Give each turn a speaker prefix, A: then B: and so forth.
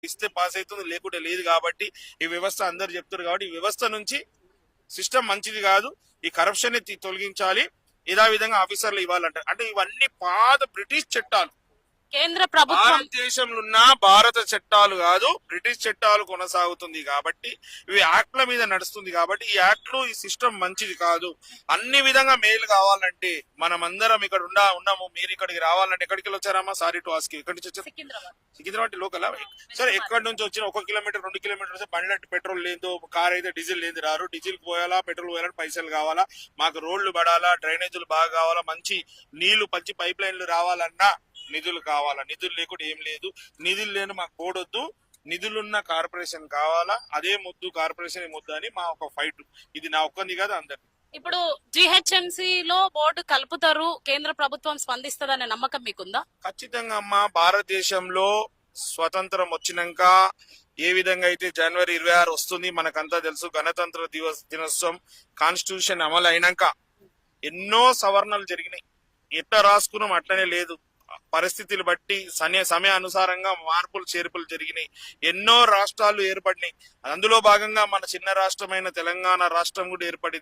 A: ఇస్తే పాస్ అవుతుంది, లేకుంటే లేదు. కాబట్టి ఈ వ్యవస్థ అందరు చెప్తారు కాబట్టి ఈ వ్యవస్థ నుంచి సిస్టమ్ మంచిది కాదు, ఈ కరప్షన్ ని తొలగించాలి, ఇదే విధంగా ఆఫీసర్లు ఇవ్వాలంటారు. అంటే ఇవన్నీ పాత బ్రిటిష్ చట్టాలు,
B: కేంద్ర ప్రభుత్వం
A: భారతదేశంలో ఉన్న భారత చట్టాలు కాదు, బ్రిటిష్ చట్టాలు కొనసాగుతుంది కాబట్టి ఇవి యాక్ట్ల మీద నడుస్తుంది కాబట్టి ఈ యాక్ట్లు ఈ సిస్టమ్ మంచిది కాదు. అన్ని విధంగా మేలు కావాలంటే మనమందరం ఇక్కడ ఉన్నాము, మీరు ఇక్కడికి రావాలంటే ఎక్కడికి వచ్చారమ్మా? సారీ టు ఆస్క్, ఎక్కడి నుంచి వచ్చారు? సికింద్రాబాద్ లోకల్. సరే, ఎక్కడి నుంచి వచ్చిన 1 కిలోమీటర్ 2 కిలోమీటర్స్ బండి పెట్రోల్ లేదు, కార్ అయితే డీజిల్ లేదు, రారు. డీజిల్ పోయాలా, పెట్రోల్ పోయాలంటే పైసలు కావాలా, మాకు రోడ్లు పడాలా, డ్రైనేజీలు బాగా కావాలా, మంచి నీళ్లు మంచి పైప్ లైన్లు రావాలన్నా నిధులు కావాలా. నిధులు లేకుండా ఏం లేదు. నిధులు లేని మాకు కోడొద్దు, నిధులున్న కార్పొరేషన్ కావాలా. అదే ముద్దు, కార్పొరేషన్ ముద్దు అని మా ఒక ఫైట్. ఇది నా ఒక్కంది కాదు, అందరు.
B: ఇప్పుడు జిహెచ్ఎంసీ లో బోర్డు కలుపుతారు, కేంద్ర ప్రభుత్వం స్పందిస్తదనే నమ్మకం మీకుందా?
A: ఖచ్చితంగా అమ్మా. భారతదేశంలో స్వతంత్రం వచ్చినాక ఏ విధంగా అయితే జనవరి 26 వస్తుంది మనకంతా తెలుసు, గణతంత్ర దినోత్సవం, కాన్స్టిట్యూషన్ అమలు అయినాక ఎన్నో సవరణలు జరిగినాయి. ఎట్లా రాసుకున్నాం అట్లనే లేదు, పరిస్థితులు బట్టి సమయానుసారంగా మార్పులు చేర్పులు జరిగినాయి. ఎన్నో రాష్ట్రాలు ఏర్పడినాయి. అందులో భాగంగా మన చిన్న రాష్ట్రమైన తెలంగాణ రాష్ట్రం కూడా ఏర్పడింది.